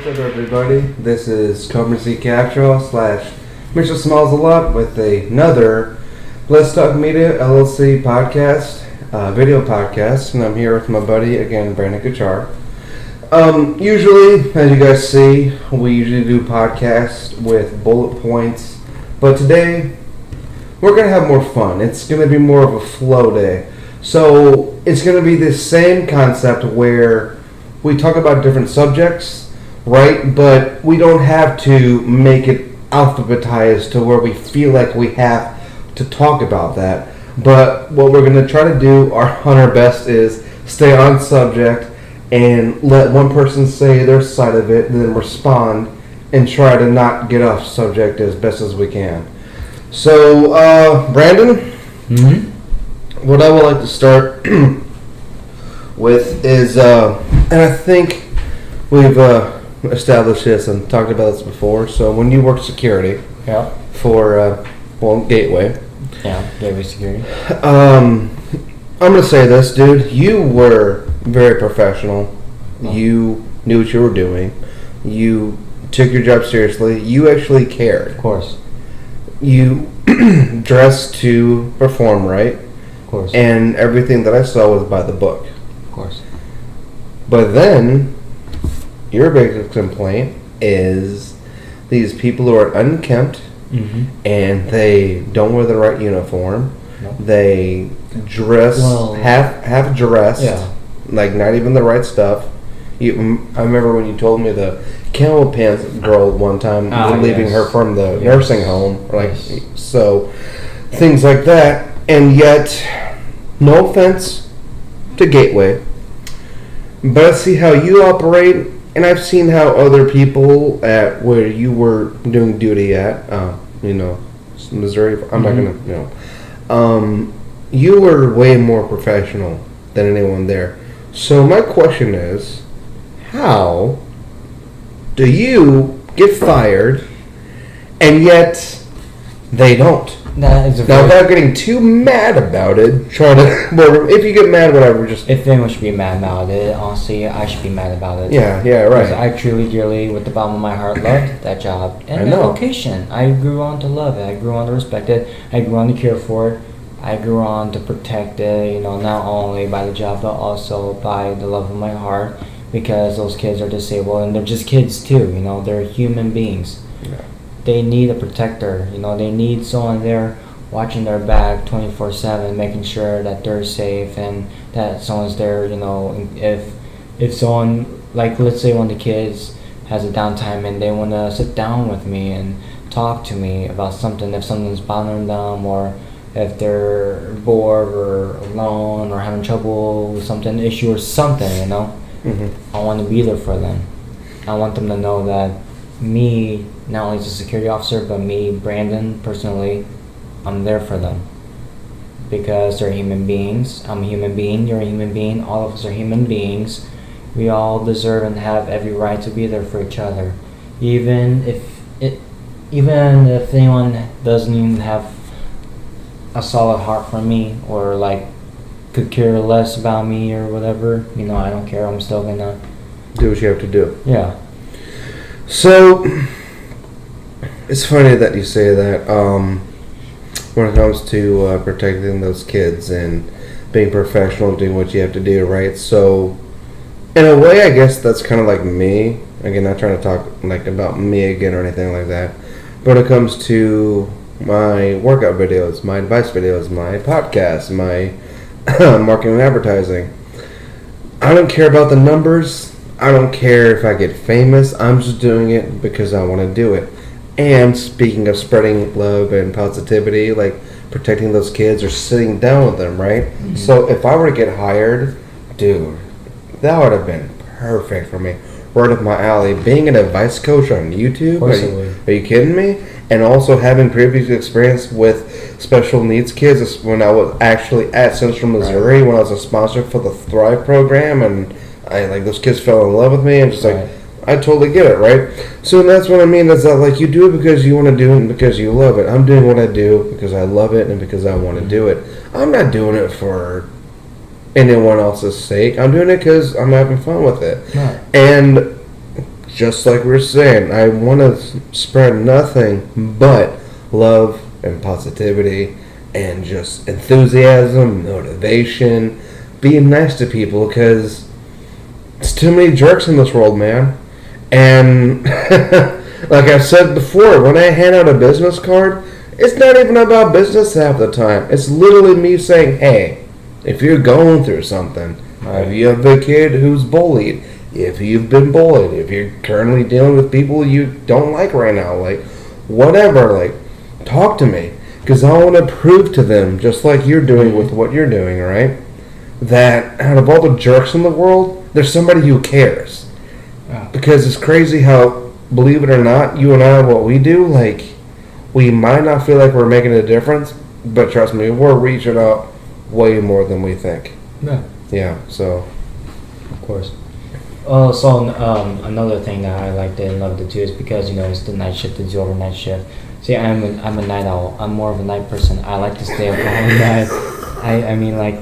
What's up, everybody? This is Coburn C Capshaw / Mr. Smiles a Lot with another Let's Talk Media LLC podcast, video podcast, and I'm here with my buddy again, Brandon Kacar. Usually, as you guys see, we usually do podcasts with bullet points, but today we're gonna have more fun. It's gonna be more of a flow day. So it's gonna be the same concept where we talk about different subjects, right? But we don't have to make it alphabetized to where we feel like we have to talk about that. But what we're going to try to do on our best is stay on subject and let one person say their side of it and then respond and try to not get off subject as best as we can. So, Brandon, what I would like to start with is, and I think we've established this and talked about this before. So when you worked security, for Gateway, Gateway Security. I'm gonna say this, dude. You were very professional. You knew what you were doing. You took your job seriously. You actually cared. Of course. You dressed to perform right. Of course. And everything that I saw was by the book. Of course. But then, your biggest complaint is these people who are unkempt and they don't wear the right uniform. Nope. They dress half dressed, like not even the right stuff. I remember when you told me the camel pants girl one time, leaving her from the nursing home, so things like that. And yet, no offense to Gateway, but I see how you operate, and I've seen how other people at where you were doing duty at, Missouri. I'm not gonna, you were way more professional than anyone there. So my question is, how do you get fired, and yet they don't? Now, without getting too mad about it, well, if you get mad, whatever, just... If anyone should be mad about it, honestly, I should be mad about it. Yeah, right. Because I truly, dearly, with the bottom of my heart, loved that job and that location. I grew on to love it. I grew on to respect it. I grew on to care for it. I grew on to protect it, not only by the job, but also by the love of my heart, because those kids are disabled, and they're just kids, too, they're human beings. Yeah. They need a protector, they need someone there watching their back 24/7, making sure that they're safe and that someone's there, if someone, like let's say one of the kids has a downtime and they want to sit down with me and talk to me about something, if something's bothering them or if they're bored or alone or having trouble with something, issue or something, I want to be there for them. I want them to know that me, not only as a security officer, but me, Brandon, personally, I'm there for them. Because they're human beings. I'm a human being, you're a human being, all of us are human beings. We all deserve and have every right to be there for each other. Even if anyone doesn't even have a solid heart for me, or could care less about me or whatever, I don't care, I'm still gonna do what you have to do. Yeah. So, it's funny that you say that when it comes to protecting those kids and being professional and doing what you have to do, right? So, in a way, I guess that's kind of like me. Again, not trying to talk about me again or anything like that. But when it comes to my workout videos, my advice videos, my podcasts, my marketing and advertising, I don't care about the numbers. I don't care if I get famous. I'm just doing it because I want to do it. And speaking of spreading love and positivity, protecting those kids or sitting down with them, right? Mm-hmm. So if I were to get hired, dude, that would have been perfect for me. Right up my alley. Being an advice coach on YouTube, are you kidding me? And also having previous experience with special needs kids when I was actually at Central Missouri, when I was a sponsor for the Thrive program, and those kids fell in love with me, and just I totally get it, right? So that's what I mean, is that you do it because you want to do it and because you love it. I'm doing what I do because I love it and because I want to do it. I'm not doing it for anyone else's sake. I'm doing it because I'm having fun with it. Right. And just like we were saying, I want to spread nothing but love and positivity and just enthusiasm, motivation, being nice to people, because it's too many jerks in this world, man. And like I've said before, when I hand out a business card, it's not even about business half the time. It's literally me saying, hey, if you're going through something, if you have a kid who's bullied, if you've been bullied, if you're currently dealing with people you don't like right now, like, whatever, like, talk to me. Because I want to prove to them, just like you're doing with what you're doing, right? That out of all the jerks in the world, there's somebody who cares. Yeah. Because it's crazy how, believe it or not, you and I, what we do, like, we might not feel like we're making a difference, but trust me, we're reaching out way more than we think. Yeah. Yeah, so. Of course. Also, another thing that I liked and loved it too is because, you know, it's the night shift, it's the overnight shift. See, I'm a night owl. I'm more of a night person. I like to stay up all night. I mean, like,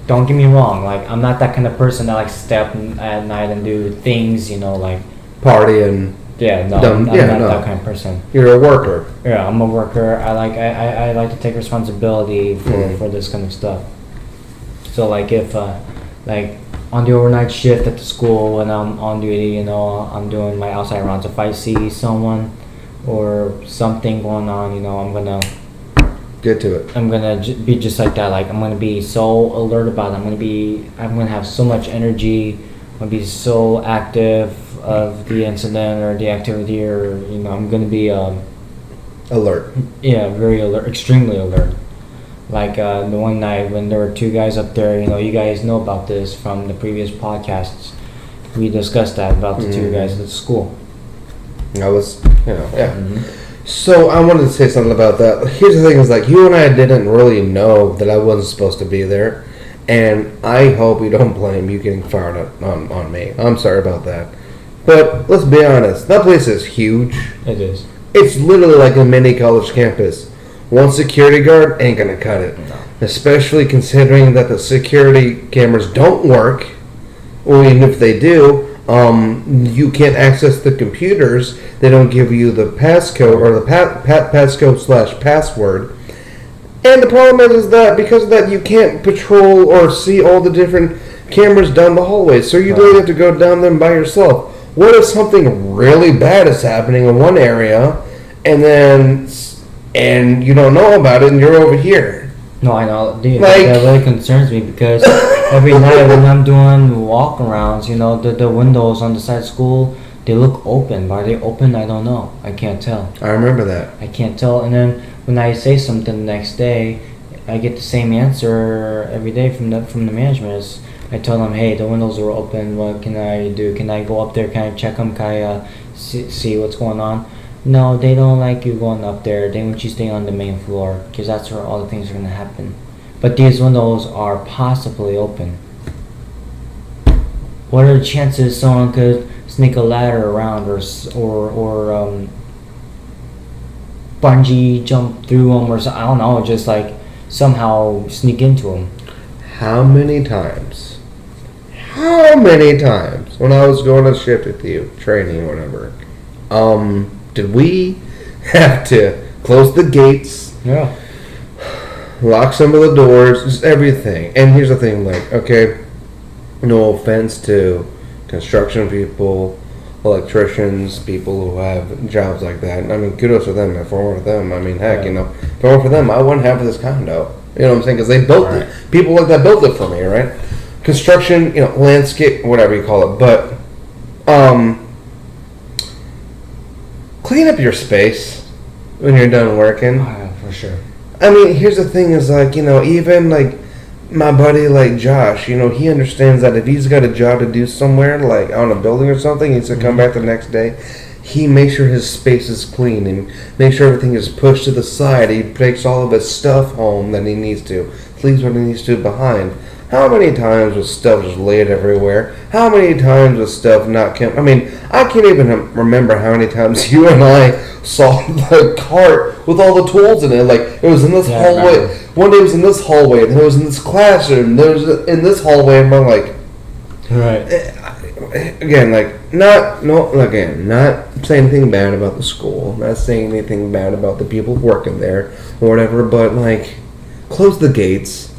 don't get me wrong. Like, I'm not that kind of person that likes to stay up at night and do things, you know, like Party and. yeah, no, Dumb- I'm yeah, not no. that kind of person. You're a worker. Yeah, I'm a worker. I like to take responsibility for this kind of stuff. So like if like on the overnight shift at the school when I'm on duty, you know, I'm doing my outside rounds. If I see someone or something going on, you know, I'm gonna Get to it. be just like that. Like I'm gonna be so alert about it. I'm gonna have so much energy. I'm gonna be so active of the incident or the activity, or you know, I'm gonna be Alert. yeah, very alert, extremely alert. Like the one night when there were two guys up there, you know, you guys know about this from the previous podcasts. We discussed that about the two guys at the school. I was, yeah. Mm-hmm. So I wanted to say something about that. Here's the thing: is like you and I didn't really know that I wasn't supposed to be there, and I hope you don't blame you getting fired on me. I'm sorry about that, but let's be honest. That place is huge. It is. It's literally like a mini college campus. One security guard ain't gonna cut it, No. especially considering that the security cameras don't work, or even if they do. You can't access the computers. They don't give you the passcode or the passcode / password. And the problem is that because of that, you can't patrol or see all the different cameras down the hallway. So you really have to go down them by yourself. What if something really bad is happening in one area, and you don't know about it, and you're over here? No, I know. Dude, Like- that really concerns me because every night when I'm doing walk-arounds, you know, the windows on the side of school, they look open. Are they open? I don't know. I can't tell. I remember that. I can't tell. And then when I say something the next day, I get the same answer every day from the management. I tell them, hey, the windows are open. What can I do? Can I go up there? Can I check them? Can I see what's going on? No, they don't like you going up there. They want you staying on the main floor because that's where all the things are going to happen. But these windows are possibly open. What are the chances someone could sneak a ladder around or bungee jump through them or I don't know, just like somehow sneak into them? How many times when I was going to shift with you, training or whatever, did we have to close the gates, Yeah. lock some of the doors, just everything? And here's the thing, like, okay, no offense to construction people, electricians, people who have jobs like that. I mean, kudos to them. If it weren't for them, I mean, heck, Yeah. you know, if it weren't for them, I wouldn't have this condo. You know what I'm saying? Because they built it. People like that built it for me, right? Construction, you know, landscape, whatever you call it. But, clean up your space when you're done working. Oh, yeah, for sure. I mean, here's the thing: is like, you know, even like my buddy, like Josh, you know, he understands that if he's got a job to do somewhere, like on a building or something, he needs to come back the next day. He makes sure his space is clean and makes sure everything is pushed to the side. He takes all of his stuff home that he needs to, leaves what he needs to behind. How many times was stuff just laid everywhere? How many times was stuff not kept? I mean, I can't even remember how many times you and I saw the cart with all the tools in it. Like, it was in this hallway. One day it was in this hallway, then it was in this classroom, there was in this hallway, and I'm like, Right. again, like, not saying anything bad about the school, not saying anything bad about the people working there or whatever, but like, close the gates,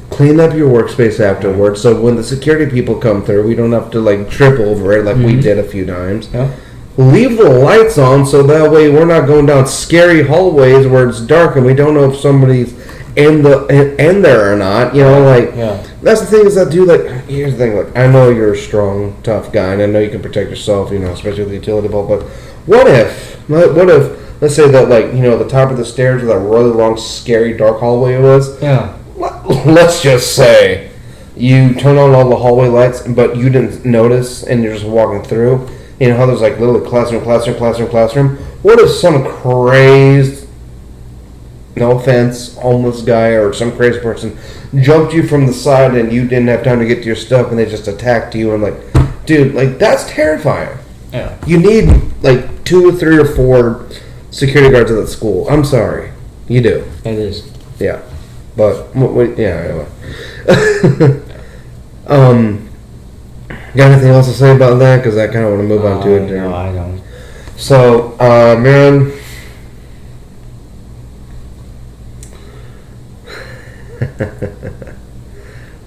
clean up your workspace afterwards, so when the security people come through, we don't have to like trip over it like we did a few times. Yeah. Leave the lights on so that way we're not going down scary hallways where it's dark and we don't know if somebody's in there or not. You know, like that's the thing is that dude. Like, here's the thing. Like, I know you're a strong, tough guy, and I know you can protect yourself. You know, especially with the utility belt. But what if? Let's say that, like, you know, the top of the stairs where that really long, scary, dark hallway was. Yeah. Let's just say you turn on all the hallway lights, but you didn't notice, and you're just walking through. You know how there's like literally classroom. What if some crazed, no offense, homeless guy or some crazy person jumped you from the side and you didn't have time to get to your stuff and they just attacked you and like, dude, like that's terrifying. Yeah. You need like 2 or 3 or 4 security guards at that school. I'm sorry, you do. It is. Yeah, but yeah. Got anything else to say about that? Because I kind of want to move on to it. No, I don't. So, man,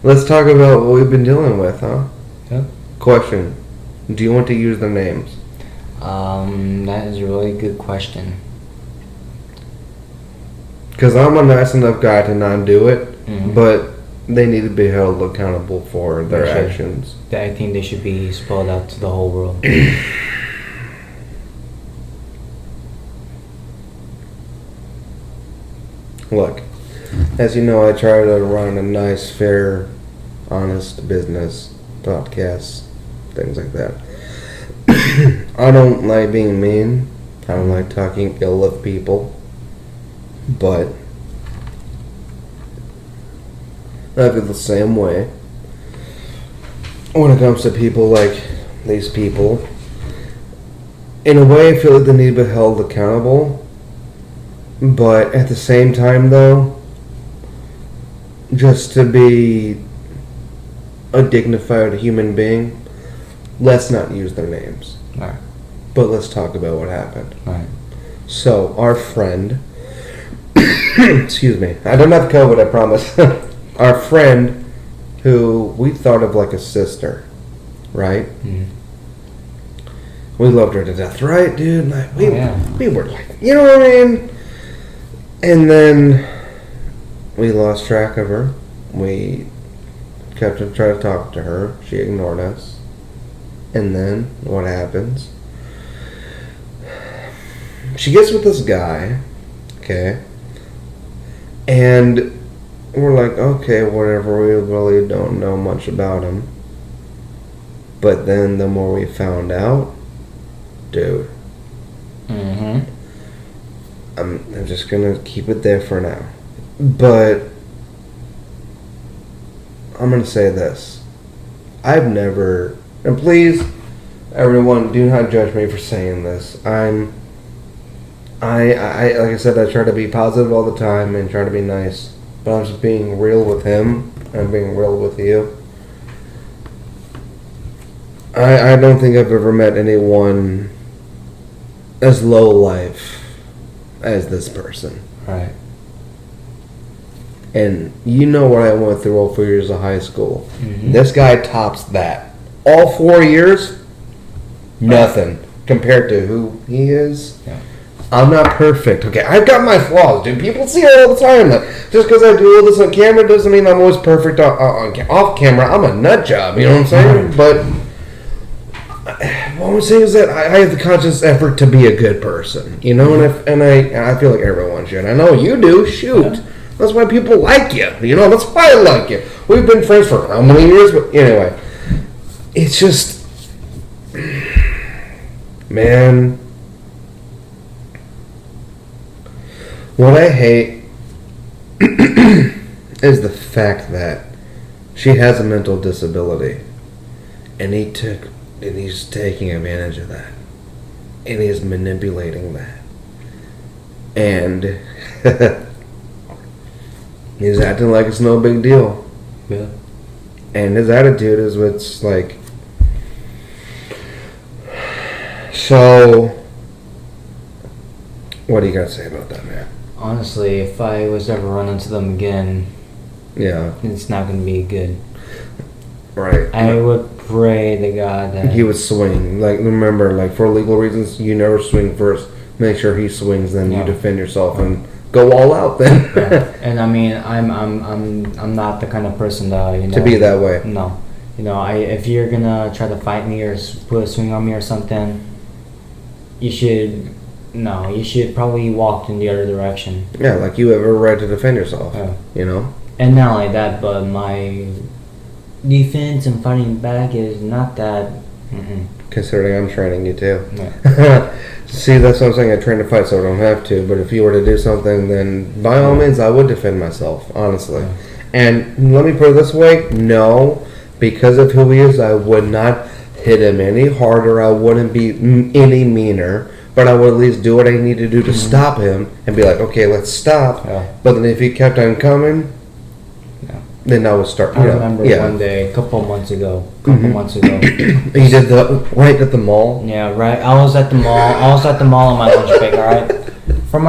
let's talk about what we've been dealing with, huh? Yeah. Question: do you want to use their names? That is a really good question. Because I'm a nice enough guy to not do it, but they need to be held accountable for their actions. I think they should be spelled out to the whole world. Look, as you know, I try to run a nice, fair, honest business, podcasts, things like that. I don't like being mean. I don't like talking ill of people. But I feel the same way when it comes to people like these people. In a way, I feel like they need to be held accountable. But at the same time, though, just to be a dignified human being, let's not use their names. Right. But let's talk about what happened. Right. So, our friend, excuse me, I don't have COVID, I promise. Our friend, who we thought of like a sister, right? Mm-hmm. We loved her to death, right, dude? Like, we were like, you know what I mean? And then we lost track of her. We kept trying to talk to her. She ignored us. And then what happens? She gets with this guy, okay? And we're like, okay, whatever. We really don't know much about him. But then the more we found out, dude. Mm-hmm. I'm just gonna keep it there for now. But I'm gonna say this. I've never, and please, everyone, do not judge me for saying this. I like I said, I try to be positive all the time and try to be nice. But I'm just being real with him. I'm being real with you. I don't think I've ever met anyone as low life as this person. Right. And you know what I went through all 4 years of high school. Mm-hmm. This guy tops that. All 4 years, nothing compared to who he is. Yeah. I'm not perfect. Okay, I've got my flaws, dude. People see it all the time. Like, just because I do all this on camera doesn't mean I'm always perfect off camera. I'm a nut job, you know what I'm saying? But what I'm saying is that I have the conscious effort to be a good person, you know, and I feel like everyone should. I know you do. Shoot, that's why people like you. You know, that's why I like you. We've been friends for how many years? But anyway, it's just, man, what I hate is the fact that she has a mental disability, and he's taking advantage of that. And he's manipulating that. And he's acting like it's no big deal. Yeah. And his attitude is what's like, So, what do you got to say about that, man? Honestly, if I was to ever run into them again, Yeah. it's not going to be good. Right. I would pray to God that He would swing. Like, remember, like, for legal reasons, you never swing first. Make sure he swings, then you Yeah. defend yourself and go all out then. Yeah. And I mean, I'm not the kind of person to To be that way. No, if you're gonna try to fight me or put a swing on me or something, you should probably walk in the other direction. Yeah, like you have a right to defend yourself. Yeah. You know? And not only that, but my defense and fighting back is not that. Considering I'm training you too. Yeah. See, that's what I'm saying. I train to fight so I don't have to. But if you were to do something, then by all means, I would defend myself, honestly. Yeah. And let me put it this way. No, because of who he is, I would not hit him any harder. I wouldn't be any meaner. But I would at least do what I need to do to stop him and be like, okay, let's stop. Yeah. But then if he kept on coming, then I would start. I remember one day, a couple months ago. You did the right at the mall. Yeah, right. I was at the mall on my lunch break. All right, for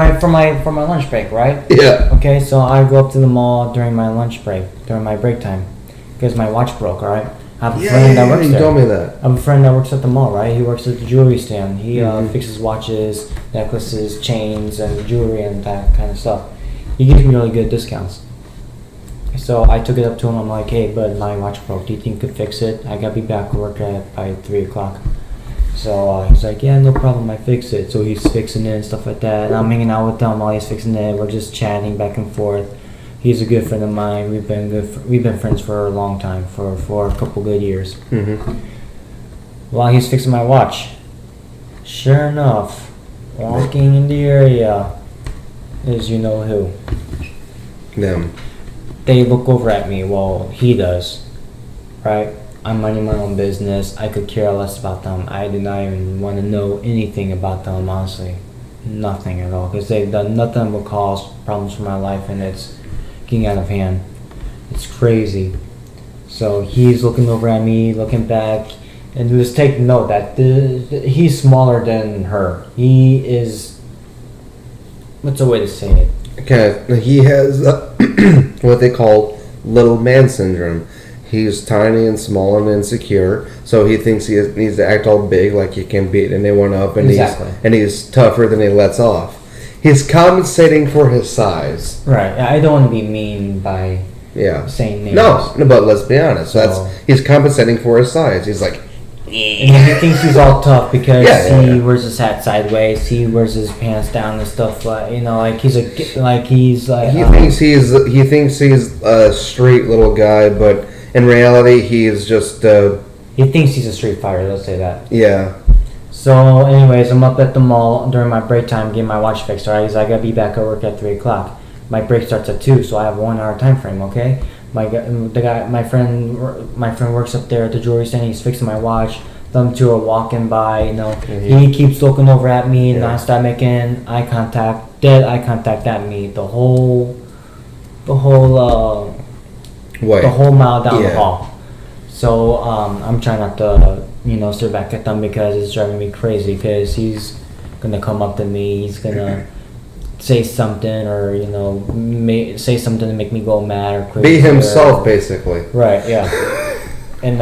my lunch break, right? Yeah. Okay, so I go up to the mall during my lunch break, during my break time, because my watch broke. All right. I have a friend that works you there. told me that. I have a friend that works at the mall, right? He works at the jewelry stand. He fixes watches, necklaces, chains, and jewelry and that kind of stuff. He gives me really good discounts. So I took it up to him. I'm like, hey, bud, my watch broke. Do you think you could fix it? I gotta be back to work by 3 o'clock. So he's like, yeah, no problem. I fix it. So he's fixing it and stuff like that. And I'm hanging out with him while he's fixing it. We're just chatting back and forth. He's a good friend of mine. We've been friends for a long time, for a couple good years. Mm-hmm. While he's fixing my watch, sure enough, walking in the area is you know who. Them. They look over at me. Well, he does, right? I'm minding my own business. I could care less about them. I do not even want to know anything about them, honestly. Nothing at all. Because they've done nothing but cause problems for my life, and it's getting out of hand. It's crazy. So he's looking over at me, looking back, and just take note that he's smaller than her. He is. What's a way to say it? Okay, he has what they call little man syndrome. He's tiny and small and insecure, so he thinks he needs to act all big, like he can beat anyone up, and he's tougher than he lets off. He's compensating for his size. Right. I don't want to be mean by saying names. No, but let's be honest. So he's compensating for his size. He's like, and he thinks he's all tough because he wears his hat sideways. He wears his pants down and stuff. Like he's he thinks he's a street little guy, but in reality, he's just. He thinks he's a street fighter. Let's say that. Yeah. So, anyways, I'm up at the mall during my break time, getting my watch fixed. Alright, I gotta be back at work at 3 o'clock. My break starts at 2, so I have a 1 hour time frame. Okay. My friend works up there at the jewelry stand. He's fixing my watch. Them two are walking by. He keeps looking over at me, non-stop making eye contact, dead eye contact at me. The whole mile down the hall. So I'm trying not to, stare back at them because it's driving me crazy. Because he's gonna come up to me. He's gonna say something, or say something to make me go mad or crazy. Be himself, basically. Right. Yeah. And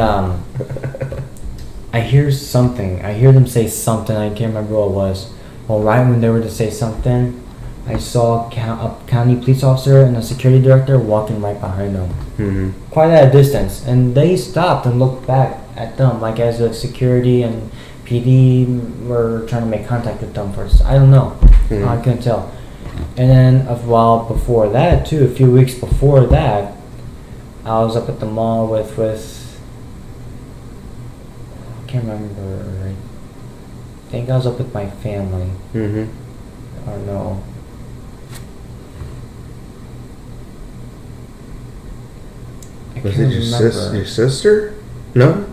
I hear something. I hear them say something. I can't remember what it was. Well, right when they were to say something, I saw a county police officer and a security director walking right behind them. Mm-hmm. Quite at a distance. And they stopped and looked back at them, like as the security and PD were trying to make contact with them first. I don't know. Mm-hmm. I couldn't tell. And then a while before that, too, a few weeks before that, I was up at the mall with I can't remember. I think I was up with my family. Mm-hmm. Or no. Was it your sister? No.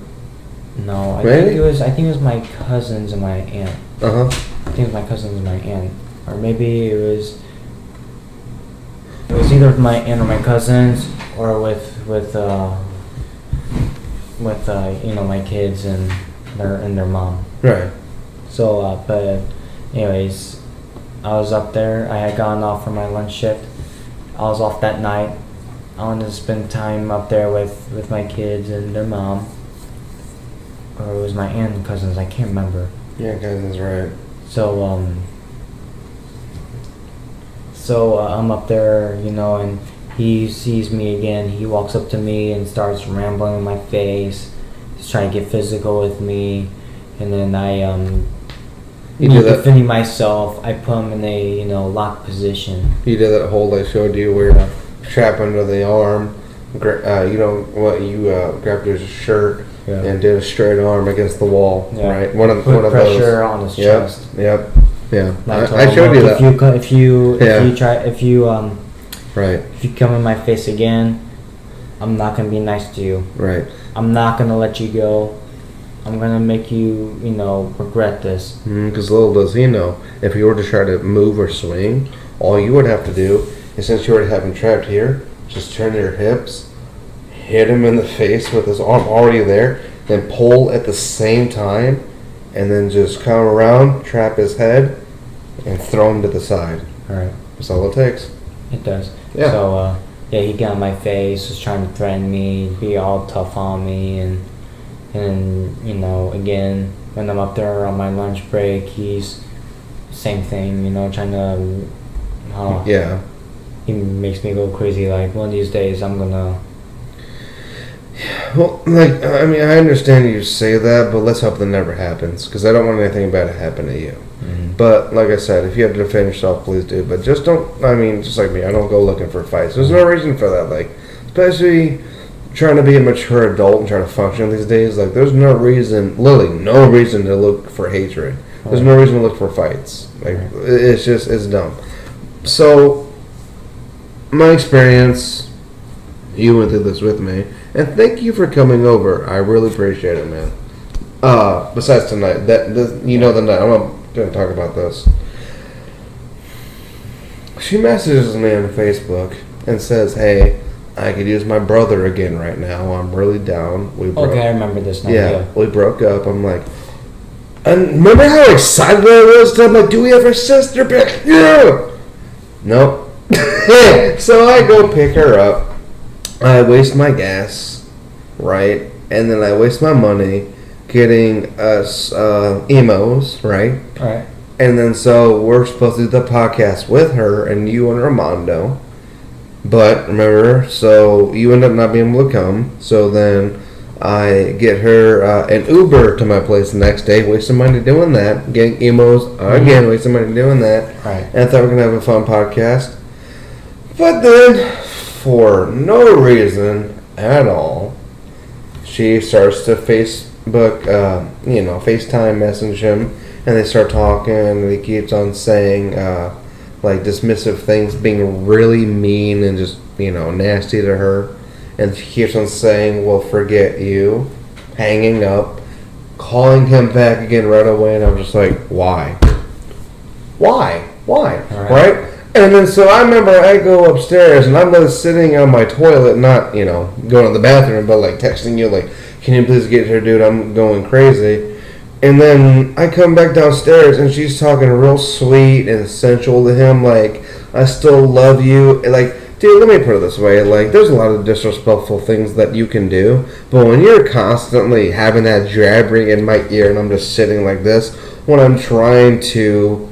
No, I really? think it was my cousins and my aunt. I think it was my cousins and my aunt, or maybe it was either with my aunt or my cousins, or with my kids and their mom. Right. So, but anyways, I was up there. I had gotten off from my lunch shift. I was off that night. I wanted to spend time up there with my kids and their mom. Or it was my aunt and cousins. I can't remember. Yeah, cousins, right. So, I'm up there, and he sees me again. He walks up to me and starts rambling in my face. He's trying to get physical with me. And then defending myself, I put him in a, locked position. You did that hold I showed you where trap under the arm. You grabbed his shirt and did a straight arm against the wall, right? One of pressure those. on his chest. Yep. Yeah. I showed you that. If you come in my face again, I'm not gonna be nice to you. Right. I'm not gonna let you go. I'm gonna make you, regret this. Because little does he know, if you were to try to move or swing, all you would have to do is, since you already have him trapped here, just turn your hips, hit him in the face with his arm already there, then pull at the same time, and then just come around, trap his head, and throw him to the side. All right. That's all it takes. It does. Yeah. So, he got in my face, was trying to threaten me, be all tough on me, and again, when I'm up there on my lunch break, he's same thing, trying to. Yeah. He makes me go crazy. Like, one of these days, I'm gonna. Well, I understand you say that, but let's hope that never happens, because I don't want anything bad to happen to you. Mm-hmm. But, like I said, if you have to defend yourself, please do. But just don't, just like me, I don't go looking for fights. There's no reason for that. Like, especially trying to be a mature adult and trying to function these days, like, there's no reason, literally no reason to look for hatred. There's no reason to look for fights. Like, it's dumb. So, my experience, you went through this with me, and thank you for coming over. I really appreciate it, man. Besides tonight, the night, I'm not going to talk about this. She messages me on Facebook and says, hey, I could use my brother again right now. I'm really down. Okay, I remember this now. Yeah, we broke up. I'm like, and remember how excited I was? I'm like, do we have a sister pick? Yeah. Nope. So I go pick her up. I waste my gas, right? And then I waste my money getting us emos, right? Right. And then so we're supposed to do the podcast with her and you and Armando. But remember, so you end up not being able to come. So then I get her an Uber to my place the next day, wasting money doing that. Getting emos again, wasting money doing that. Right. And I thought we were going to have a fun podcast. But then, for no reason at all, she starts to FaceTime message him. And they start talking, and he keeps on saying, dismissive things, being really mean and just, nasty to her. And she keeps on saying, well, forget you. Hanging up. Calling him back again right away, and I'm just like, why? Why? Right? And then so I remember I go upstairs, and I'm just sitting on my toilet, not, going to the bathroom, but, texting you, can you please get here, dude? I'm going crazy. And then I come back downstairs, and she's talking real sweet and sensual to him, I still love you. Dude, let me put it this way. There's a lot of disrespectful things that you can do, but when you're constantly having that jabbering in my ear, and I'm just sitting like this, when I'm trying to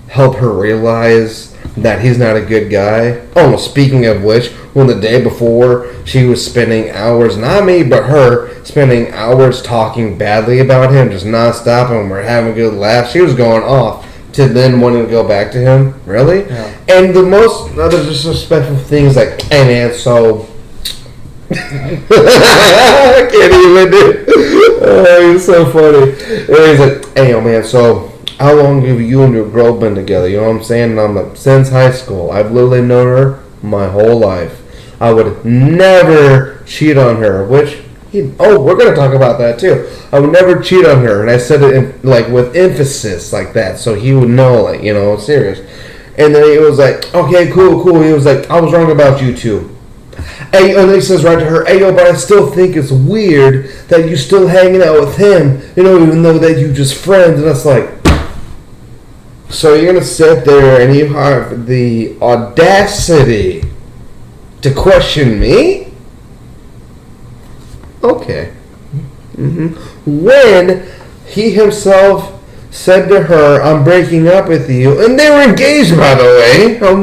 help her realize that he's not a good guy. Oh, speaking of which, when the day before she was spending hours, not me, but her, spending hours talking badly about him, just nonstop, and we're having a good laugh. She was going off to then wanting to go back to him. Really? Yeah. And the most other disrespectful thing is hey man, so I can't even do it. Oh, he's so funny. And he's like, hey, man, so how long have you and your girl been together? You know what I'm saying? And I'm like, since high school. I've literally known her my whole life. I would never cheat on her, which, we're going to talk about that too. I would never cheat on her. And I said it with emphasis like that, so he would know, serious. And then he was like, okay, cool. He was like, I was wrong about you too. And then he says right to her, hey, but I still think it's weird that you still hanging out with him, even though that you just friends. And it's like, So you're gonna sit there and you have the audacity to question me? Okay. When he himself said to her, "I'm breaking up with you," and they were engaged, by the way. How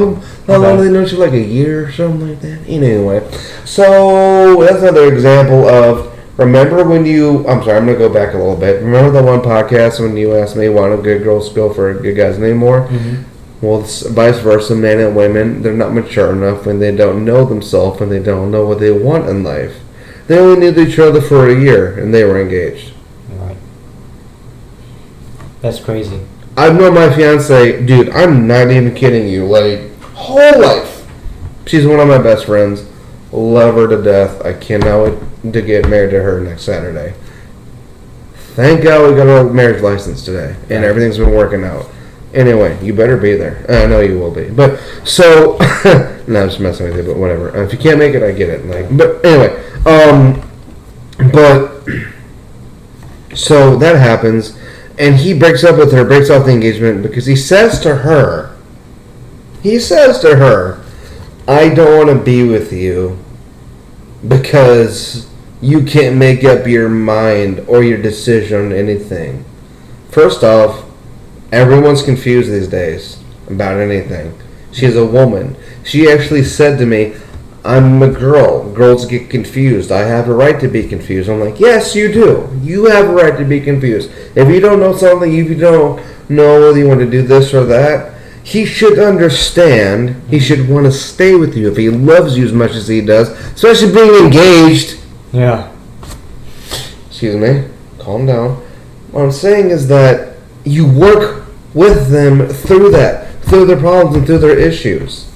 long did they know each other? Like a year or something like that? Anyway, so that's another example of. Remember when you... I'm sorry, I'm going to go back a little bit. Remember the one podcast when you asked me why don't good girls go for good guys anymore? Well, it's vice versa, men and women, they're not mature enough when they don't know themselves and they don't know what they want in life. They only knew each other for a year and they were engaged. Right. That's crazy. I've known my fiance, dude, I'm not even kidding you, like, whole life. She's one of my best friends. Love her to death. I cannot wait to get married to her next Saturday. Thank God we got our marriage license today, and everything's been working out. Anyway, you better be there. I know you will be. But so, no, I'm just messing with you. But whatever. If you can't make it, I get it. Like, but anyway, but so that happens, and he breaks up with her, breaks off the engagement because he says to her, I don't want to be with you because you can't make up your mind or your decision on anything. First off, everyone's confused these days about anything. She's a woman. She actually said to me, I'm a girl. Girls get confused. I have a right to be confused. I'm like, yes, you do. You have a right to be confused. If you don't know something, if you don't know whether you want to do this or that, he should understand. He should want to stay with you if he loves you as much as he does, especially being engaged. Yeah. Excuse me. Calm down. What I'm saying is that you work with them through that, through their problems and through their issues.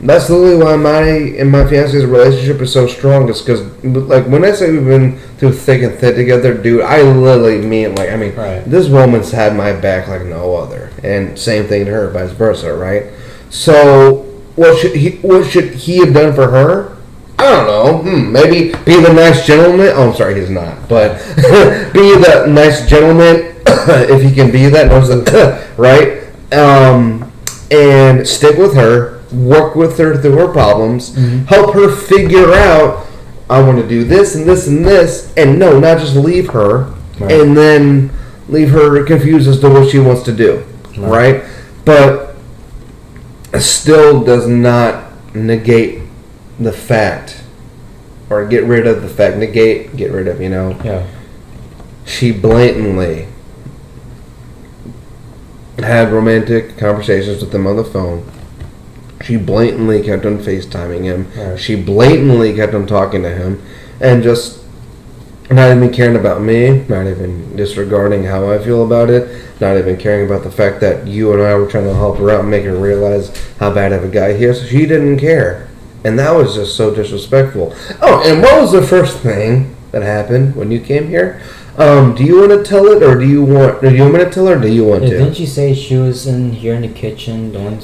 That's literally why my fiance's relationship is so strong. Is because, like, when I say we've been through thick and thin together, dude, I literally mean, like, I mean, this woman's had my back like no other, and same thing to her, vice versa, right? So, what should he have done for her? I don't know. Maybe be the nice gentleman. Oh, I'm sorry, he's not. But be the nice gentleman if he can be that, right? And stick with her. Work with her through her problems, help her figure out, I want to do this and this and this, and no, not just leave her, and then leave her confused as to what she wants to do, right? But it still does not negate the fact, or get rid of the fact, get rid of, you know? Yeah. She blatantly had romantic conversations with him on the phone. She blatantly kept on FaceTiming him. Right. She blatantly kept on talking to him. And just not even caring about me, not even disregarding how I feel about it, not even caring about the fact that you and I were trying to help her out and make her realize how bad of a guy he is. She didn't care. And that was just so disrespectful. Oh, and what was the first thing that happened when you came here? Do you want to tell it, or do you want me to tell her, or do you want to? Didn't you say she was in here in the kitchen doing...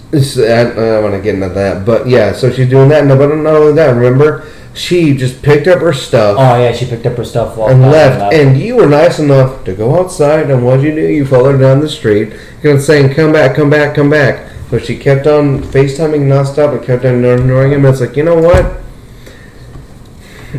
I don't want to get into that, but yeah, so she's doing that. No, but not only that, remember, she just picked up her stuff. Oh yeah, she picked up her stuff and left. And you were nice enough to go outside, and what you do, you followed her down the street, saying, "Come back, come back, come back." But she kept on FaceTiming nonstop and kept on ignoring him. And it's like, you know what?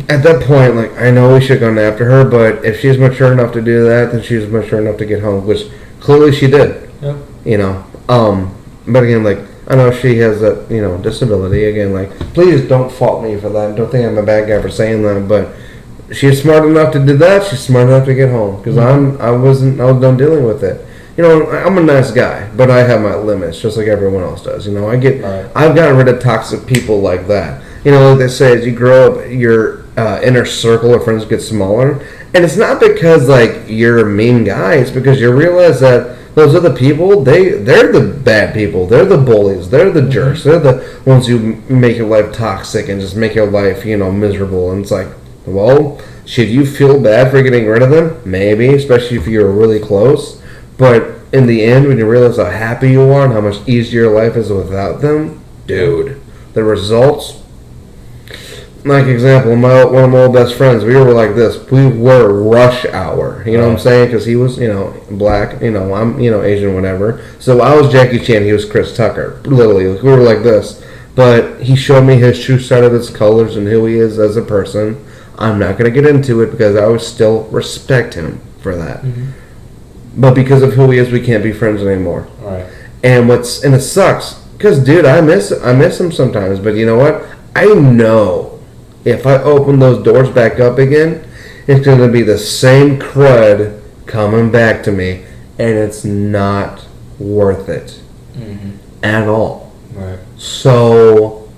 At that point, like, I know we should have gone after her, but if she's mature enough to do that, then she's mature enough to get home, which clearly she did. Yeah. You know. But again, like, I know she has a, disability. Again, like, please don't fault me for that. Don't think I'm a bad guy for saying that. But she's smart enough to do that. She's smart enough to get home. Because I was done dealing with it. I'm a nice guy, but I have my limits, just like everyone else does. I've gotten rid of toxic people like that. Like they say, as you grow up, your inner circle of friends gets smaller. And it's not because, like, you're a mean guy. It's because you realize that those other people, they're the bad people. They're the bullies. They're the jerks. They're the ones who make your life toxic and just make your life, miserable. And it's like, well, should you feel bad for getting rid of them? Maybe, especially if you're really close. But in the end, when you realize how happy you are and how much easier your life is without them, dude, the results, like example, one of my old best friends, we were like this. We were rush hour. You know what I'm saying? Because he was, black. I'm, Asian, whatever. So I was Jackie Chan. He was Chris Tucker. Literally, we were like this. But he showed me his true side of his colors and who he is as a person. I'm not going to get into it because I would still respect him for that. Mm-hmm. But because of who he is, we can't be friends anymore. Right. And it sucks because, dude, I miss him sometimes. But you know what? I know if I open those doors back up again, it's going to be the same crud coming back to me, and it's not worth it at all. Right. So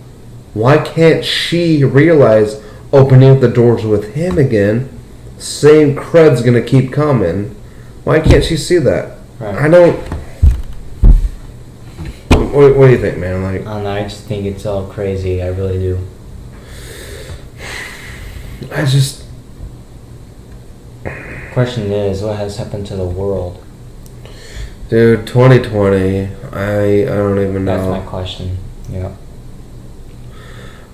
why can't she realize opening up the doors with him again, same crud's going to keep coming? Why can't she see that? Right. I don't. What do you think, man? Like, I don't know. I just think it's all crazy. I really do. Question is, what has happened to the world? Dude, 2020. I don't even know. That's my question. Yeah.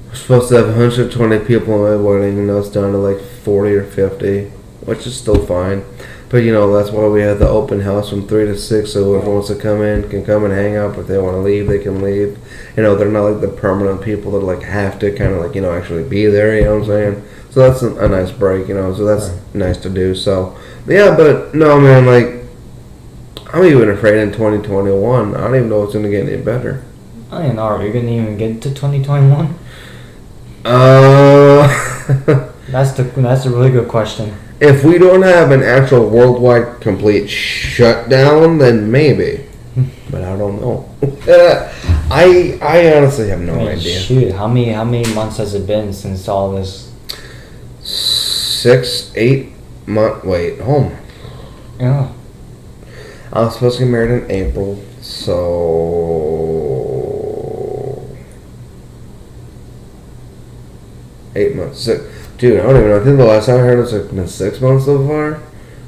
We're supposed to have 120 people at my wedding, and now it's down to like 40 or 50, which is still fine. But that's why we have the open house from 3 to 6, so whoever wants to come in can come and hang out. If they want to leave, they can leave. They're not like the permanent people that like have to kind of like actually be there. You know what I'm saying? So that's a nice break. So that's nice to do. So yeah, but no, man, like I'm even afraid in 2021. I don't even know if it's gonna get any better. I don't know. Are you gonna even get to 2021? That's a really good question. If we don't have an actual worldwide complete shutdown, then maybe. But I don't know. I honestly have no idea. Shoot, how many months has it been since all this? 6, 8 months. Wait, home. Yeah. I was supposed to get married in April, so 8 months. Dude, I don't even know. I think the last time I heard it's been 6 months so far.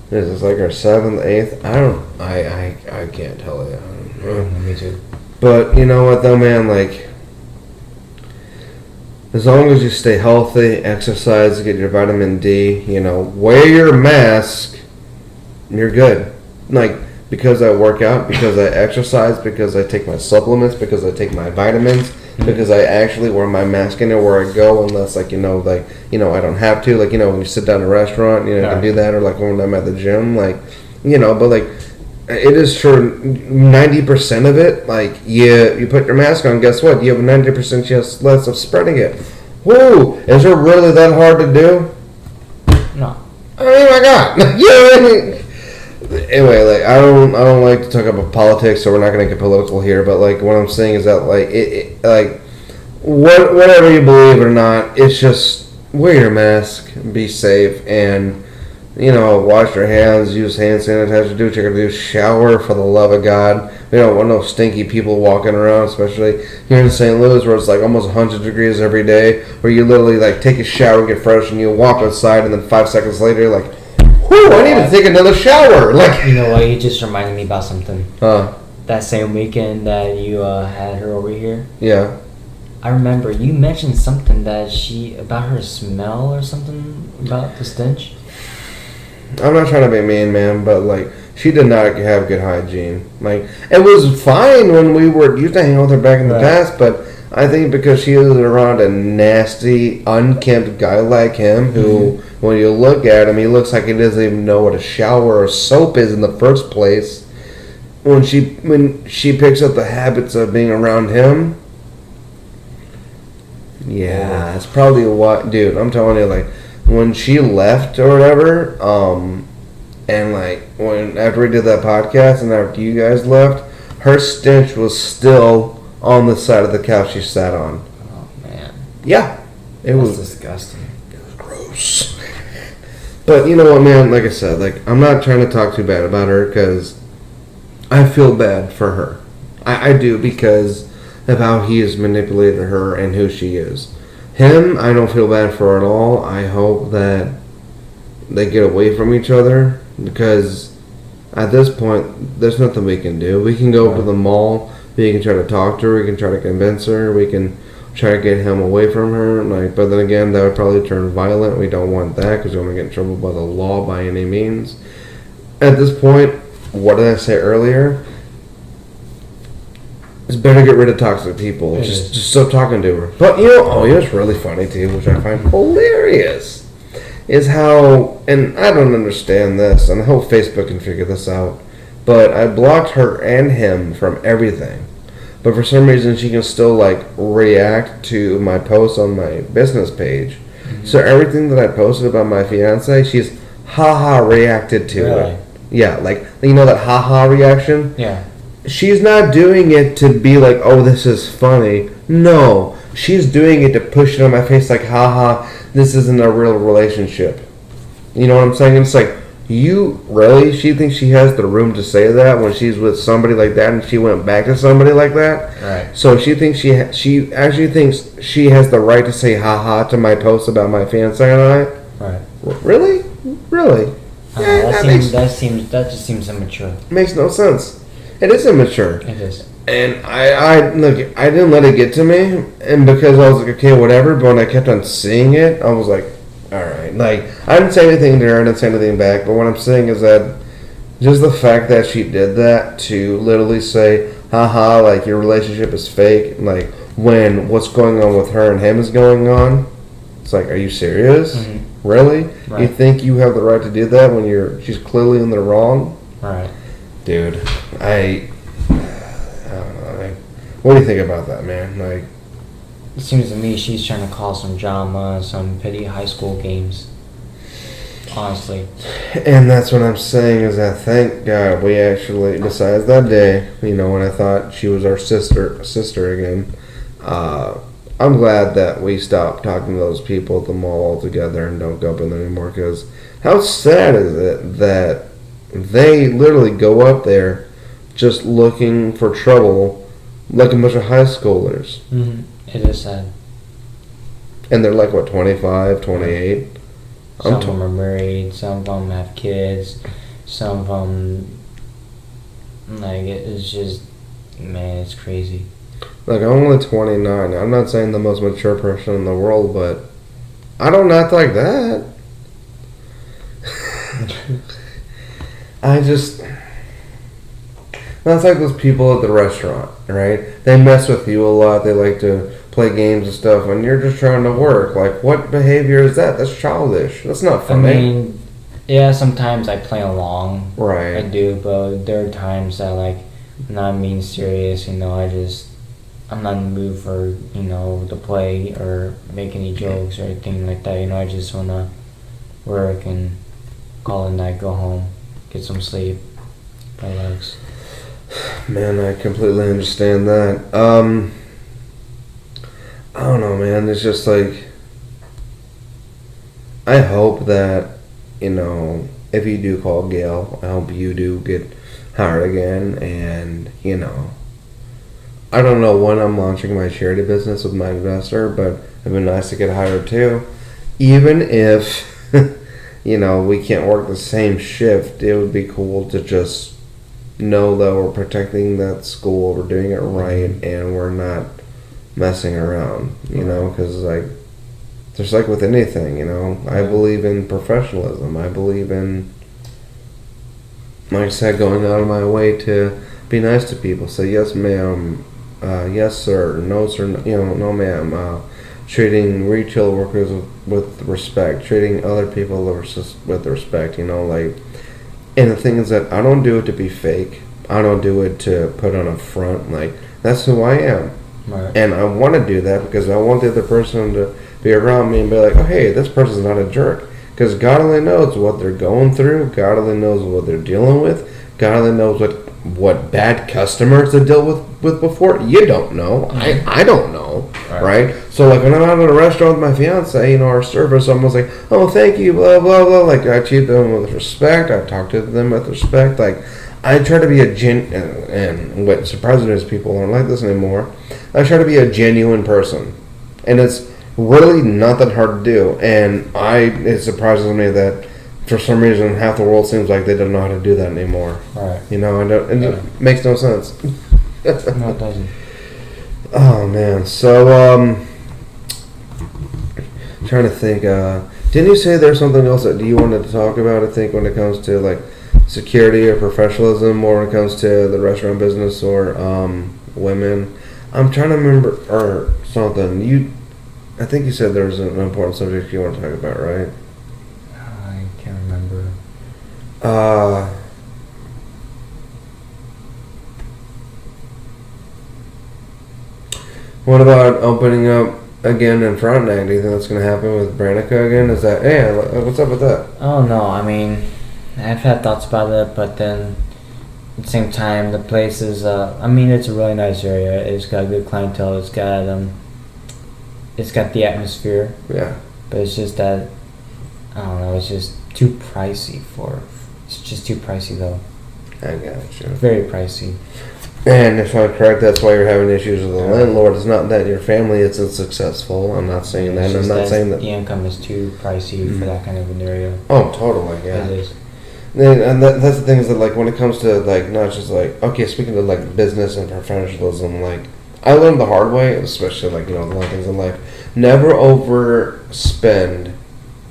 This is like our 7th, 8th. I can't tell you. I don't know. Me too. But you know what though, man? Like, as long as you stay healthy, exercise, get your vitamin D, wear your mask, you're good. Like, because I work out, because I exercise, because I take my supplements, because I take my vitamins, because I actually wear my mask anywhere I go, unless I don't have to. Like, when you sit down at a restaurant, you can do that, or like when I'm at the gym, like, but like, it is true. 90% of it, like, you put your mask on, guess what? You have a 90% chance less of spreading it. Whoa! Is it really that hard to do? No. Oh my God! Anyway, like I don't like to talk about politics, so we're not going to get political here. But like what I'm saying is that whatever you believe or not, it's just wear your mask, be safe, and wash your hands, use hand sanitizer, do what you're gonna do, shower for the love of God. We don't want no stinky people walking around, especially here in St. Louis where it's like almost 100 degrees every day, where you literally like take a shower, get fresh, and you walk outside, and then 5 seconds later you're like, whew, I need to take another shower. Like, you know what? You just reminded me about something. That same weekend that you had her over here. Yeah. I remember you mentioned something about her smell or something about the stench. I'm not trying to be mean, man, but like she did not have good hygiene. Like it was fine when we used to hang out with her back in the past, but I think because she was around a nasty, unkempt guy like him, who, when you look at him, he looks like he doesn't even know what a shower or soap is in the first place. When she picks up the habits of being around him, yeah, that's probably what, dude. I'm telling you, like when she left or whatever, and like after we did that podcast and after you guys left, her stench was still on the side of the couch she sat on. Oh man. Yeah. It was disgusting. It was gross. But you know what, man? Like I said, like I'm not trying to talk too bad about her because I feel bad for her. I do, because of how he has manipulated her and who she is. Him, I don't feel bad for at all. I hope that they get away from each other, because at this point, there's nothing we can do. We can go to the mall. We can try to talk to her. We can try to convince her. try to get him away from her. Like, but then again, that would probably turn violent. We don't want that because we don't want to get in trouble by the law by any means. At this point, what did I say earlier? It's better to get rid of toxic people. Just stop talking to her. But you know what's really funny too, which I find hilarious, is how, and I don't understand this, and I hope Facebook can figure this out, but I blocked her and him from everything. But for some reason, she can still like react to my posts on my business page. Mm-hmm. So everything that I posted about my fiance, she's haha reacted to it. Yeah, like you know that haha reaction. Yeah. She's not doing it to be like, oh, this is funny. No, she's doing it to push it on my face like, haha, this isn't a real relationship. You know what I'm saying? It's like, you really? She thinks she has the room to say that when she's with somebody like that, and she went back to somebody like that. Right. So she thinks she actually thinks she has the right to say haha to my post about my fiance and I. Right. Really? Yeah, that just seems immature. Makes no sense. It is immature. It is. And I look, I didn't let it get to me, and because I was like, okay, whatever. But when I kept on seeing it, I was like, all right. Like, I didn't say anything to her, I didn't say anything back. But what I'm saying is that just the fact that she did that to literally say, haha, like your relationship is fake, like when what's going on with her and him is going on, it's like, are you serious? Mm-hmm. Really? Right. You think you have the right to do that when she's clearly in the wrong? Right. Dude, I don't know. Like, what do you think about that, man? Like, it seems to me she's trying to cause some drama, some petty high school games. Honestly. And that's what I'm saying is that thank God we actually, besides that day, you know, when I thought she was our sister again, I'm glad that we stopped talking to those people at the mall altogether and don't go up in there anymore. Because how sad is it that they literally go up there just looking for trouble like a bunch of high schoolers. Mm-hmm. It is sad. And they're like, what, 25, 28? Some of them are married, some of them have kids, some of them, like, it's just, man, it's crazy. Like, I'm only 29. I'm not saying the most mature person in the world, but I don't act like that. That's like those people at the restaurant, right? They mess with you a lot. They like to play games and stuff, and you're just trying to work. Like, what behavior is that? That's childish. That's not funny. I mean, yeah, sometimes I play along. Right. I do, but there are times that, like, I'm not being serious, you know, I'm not in the mood for, you know, to play or make any jokes or anything like that. You know, I just want to work and call it a night, go home, get some sleep, relax. Man, I completely understand that. I don't know, man. It's just like, I hope that, you know, if you do call Gail, I hope you do get hired again. And, you know, I don't know when I'm launching my charity business with my investor, but it'd be nice to get hired too. Even if, you know, we can't work the same shift, it would be cool to just know that we're protecting that school, we're doing it right, and we're not messing around, you know, because, like, just like with anything, you know, I believe in professionalism. I believe in, like I said, going out of my way to be nice to people. Say, yes, ma'am, yes, sir, no, sir, you know, no, ma'am. Treating retail workers with respect, treating other people with respect, you know, like. And the thing is that I don't do it to be fake. I don't do it to put on a front. Like, that's who I am. Right. And I want to do that because I want the other person to be around me and be like, oh, hey, this person's not a jerk. Because God only knows what they're going through. God only knows what they're dealing with. God only knows what bad customers they dealt with before. You don't know. I don't know. Right? So, like, when I'm out at a restaurant with my fiance, you know, our server, someone's like, oh, thank you, blah, blah, blah. Like, I treat them with respect. I talk to them with respect. Like, I try to be and what surprises me is people aren't like this anymore. I try to be a genuine person. And it's really not that hard to do. And it surprises me that for some reason half the world seems like they don't know how to do that anymore. Right. You know, it makes no sense. No, it doesn't. Oh, man. So, trying to think. Didn't you say there's something else that you wanted to talk about? I think when it comes to like security or professionalism, or when it comes to the restaurant business or women. I'm trying to remember or something. I think you said there was an important subject you want to talk about, right? I can't remember. What about opening up again in Frontenac? Do you think that's going to happen with Branica again? Is that, hey, what's up with that? Oh no, I mean, I've had thoughts about it, but then at the same time, the place is, I mean, it's a really nice area. It's got good clientele. It's got the atmosphere. Yeah. But it's just that, I don't know, it's just too pricey it's just too pricey though. I got you. Very pricey. And if I'm correct, that's why you're having issues with the landlord. It's not that your family isn't successful. I'm not saying that. I'm not saying that the income is too pricey for that kind of an area. Oh, totally, yeah. It is. And that's the thing is that, like, when it comes to, like, not just, like, okay, speaking of, like, business and professionalism, like, I learned the hard way, especially, like, you know, the long things in life. Never overspend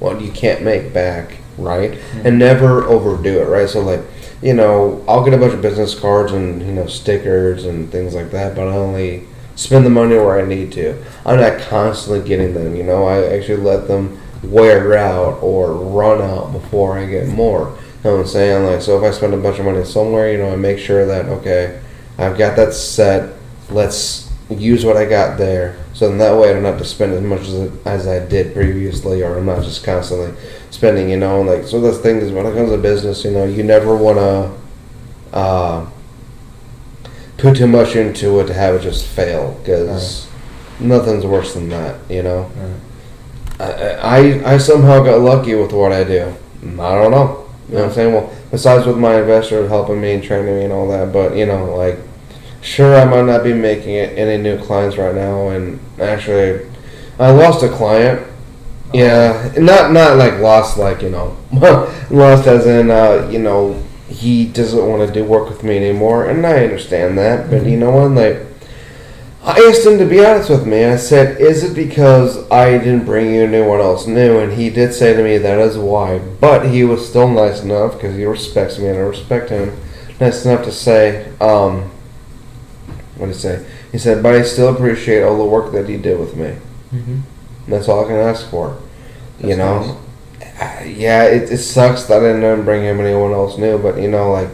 what you can't make back, right? Mm-hmm. And never overdo it, right? So, like, you know, I'll get a bunch of business cards and, you know, stickers and things like that, but I only spend the money where I need to. I'm not constantly getting them, you know. I actually let them wear out or run out before I get more. You know what I'm saying? Like, so if I spend a bunch of money somewhere, you know, I make sure that, okay, I've got that set. Let's use what I got there. So then that way I don't have to spend as much as I did previously, or I'm not just constantly spending, you know. Like, so this thing is when it comes to business, you know, you never want to put too much into it to have it just fail, because nothing's worse than that, you know. I somehow got lucky with what I do. I don't know. You know what I'm saying? Well, besides with my investor helping me and training me and all that, but, you know, like, sure, I might not be making any new clients right now, and actually, I lost a client. Yeah, not like lost, like, you know, lost as in, you know, he doesn't want to do work with me anymore, and I understand that, but you know what, like, I asked him to be honest with me. I said, is it because I didn't bring you anyone else new? And he did say to me that is why. But he was still nice enough, because he respects me and I respect him, nice enough to say, what did he say? He said, but I still appreciate all the work that he did with me. Mm-hmm. That's all I can ask for. That's, you know? Nice. Yeah, it sucks that I didn't bring him anyone else new, but, you know, like,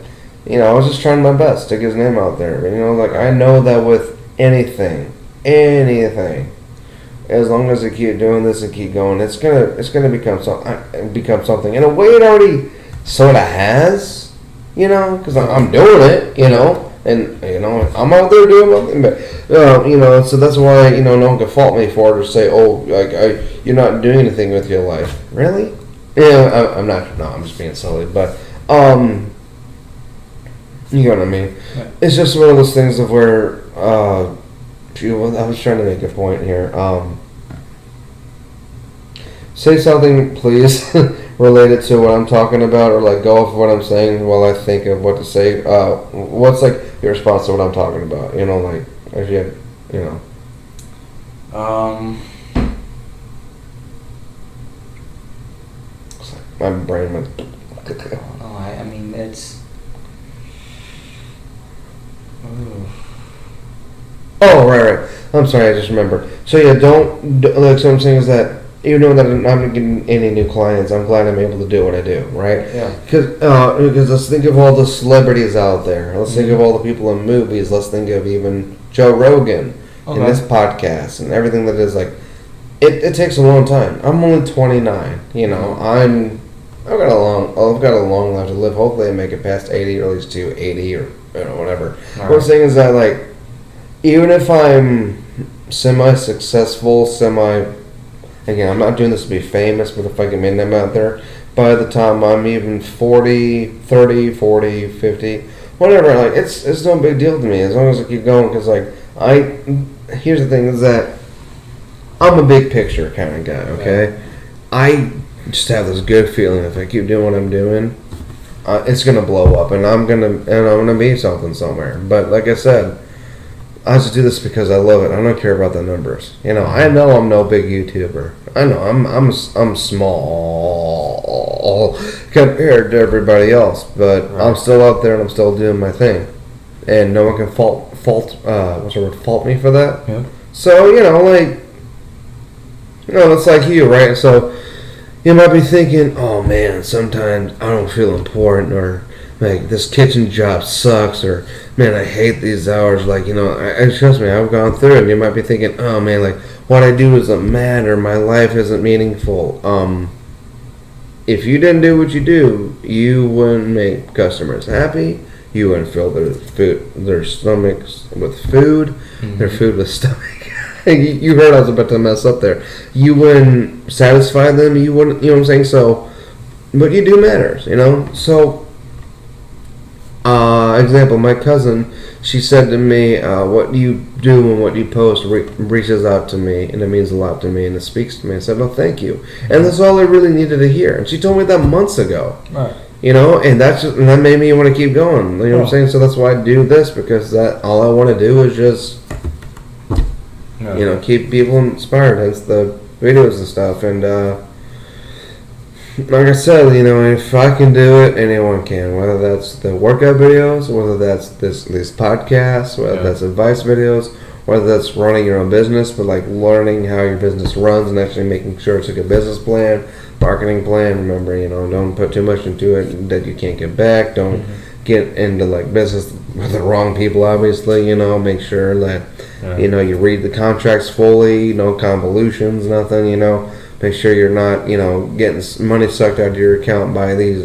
you know, I was just trying my best to get his name out there. You know, like, I know that with anything, as long as I keep doing this and keep going, it's gonna become something. In a way, it already sort of has, you know, because I'm doing it, you know, and you know I'm out there doing nothing, but you know, so that's why, you know, no one can fault me for it or say, oh, like you're not doing anything with your life, really? Yeah, I'm not. No, I'm just being silly, but you know what I mean. Yeah. It's just one of those things of where. I was trying to make a point here. Say something, please, related to what I'm talking about, or like go off of what I'm saying while I think of what to say. What's like your response to what I'm talking about? You know, like if you have, you know. My brain went. Oh, I mean it's. Ooh. Oh, right. I'm sorry, I just remembered. So yeah, don't like. So I'm saying is that even though that I'm not getting any new clients, I'm glad I'm able to do what I do, right? Yeah. Because let's think of all the celebrities out there. Let's think of all the people in movies. Let's think of even Joe Rogan in this podcast and everything that is like. It takes a long time. I'm only 29. You know, I've got a long life to live. Hopefully, I make it past 80, or at least to 80, or you know, whatever. What I'm saying is that, like, even if I'm semi-successful, again, I'm not doing this to be famous, but if I can make them out there, by the time I'm even 40, 30, 40, 50, whatever, like, it's no big deal to me, as long as I keep going, because, like, here's the thing, is that I'm a big picture kind of guy, okay? Yeah. I just have this good feeling if I keep doing what I'm doing, it's going to blow up, and I'm gonna be something somewhere, but like I said, I just do this because I love it. I don't care about the numbers. I know I'm no big YouTuber. I know I'm small compared to everybody else, but Right. I'm still out there and I'm still doing my thing, and no one can fault me for that. Yeah. So it's like you, right? So you might be thinking, oh man, sometimes I don't feel important, or like this kitchen job sucks, or man, I hate these hours. Like, trust me, I've gone through it. And you might be thinking, oh man, like what I do doesn't matter. My life isn't meaningful. If you didn't do what you do, you wouldn't make customers happy. You wouldn't fill their stomachs with food, their food with stomach. You heard I was about to mess up there. You wouldn't satisfy them. You wouldn't, you know what I'm saying? So, what you do matters, So, example, my cousin, she said to me, what you do and what you post reaches out to me, and it means a lot to me, and it speaks to me. I said, oh, thank you. And that's all I really needed to hear. And she told me that months ago. Right. And that made me want to keep going. You know what I'm saying? So that's why I do this, because all I want to do is just, keep people inspired. Hence the videos and stuff. And like I said, if I can do it, anyone can. Whether that's the workout videos, whether that's these podcasts, whether that's advice videos, whether that's running your own business, but like learning how your business runs and actually making sure it's a good business plan, marketing plan. Remember, don't put too much into it that you can't get back. Don't get into like business with the wrong people, obviously. Make sure that you read the contracts fully, no convolutions, nothing. Make sure you're not getting money sucked out of your account by these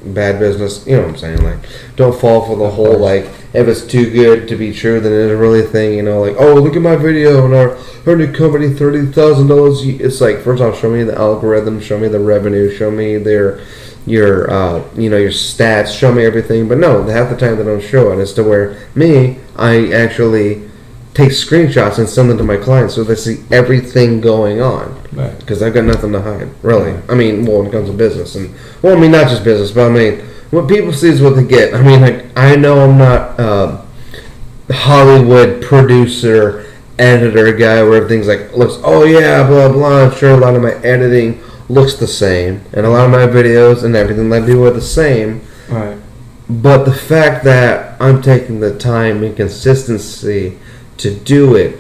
bad business. You know what I'm saying? Like, don't fall for the whole like, if it's too good to be true, then it's really a thing. Like, oh, look at my video and our new company, $30,000. It's like, first off, show me the algorithm, show me the revenue, show me your stats, show me everything. But no, half the time they don't show it. It's to where I actually take screenshots and send them to my clients so they see everything going on. Right. Because I've got nothing to hide, really. I mean, when it comes to business, not just business, but what people see is what they get. I know I'm not Hollywood producer, editor guy where everything's like looks. Oh yeah, blah blah. I'm sure a lot of my editing looks the same, and a lot of my videos and everything I do are the same. Right. But the fact that I'm taking the time and consistency to do it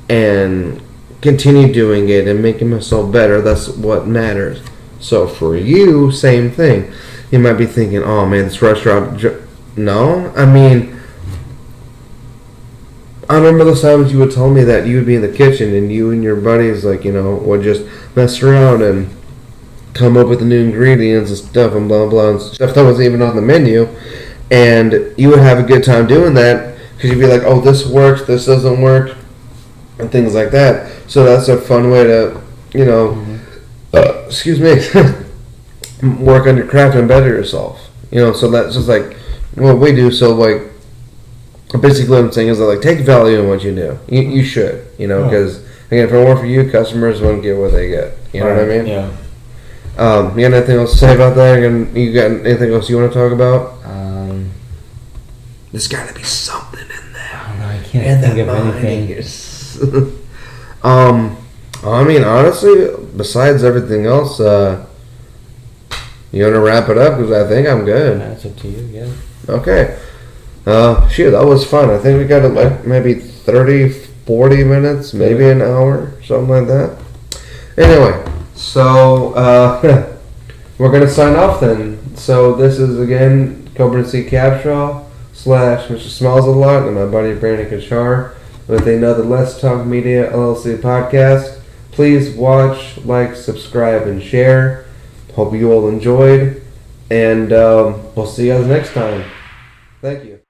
and continue doing it and making myself better, that's what matters. So for you, same thing. You might be thinking, oh man, this restaurant no, I remember those times you would tell me that you would be in the kitchen and you and your buddies would just mess around and come up with the new ingredients and stuff and blah blah and stuff that wasn't even on the menu, and you would have a good time doing that because you'd be like, oh, this works, this doesn't work, and things like that. So that's a fun way to excuse me work on your craft and better yourself. So that's just like what we do. So like basically what I'm saying is that like take value in what you do. You should, because again, if it weren't for you, customers wouldn't get what they get. You know what I mean? Yeah. You got anything else to say about that? You got anything else you want to talk about? There's got to be something in there. I can't think of anything. Honestly, besides everything else, you want to wrap it up? Because I think I'm good. That's up to you, yeah. Okay. That was fun. I think we got like maybe 30, 40 minutes, maybe an hour, something like that. Anyway, so we're going to sign off then. So this is, again, Coburn C. Capshaw / Mr. Smells a Lot and my buddy Brandon Kacar with another Let's Talk Media LLC podcast. Please watch, like, subscribe, and share. Hope you all enjoyed, and we'll see you guys next time. Thank you.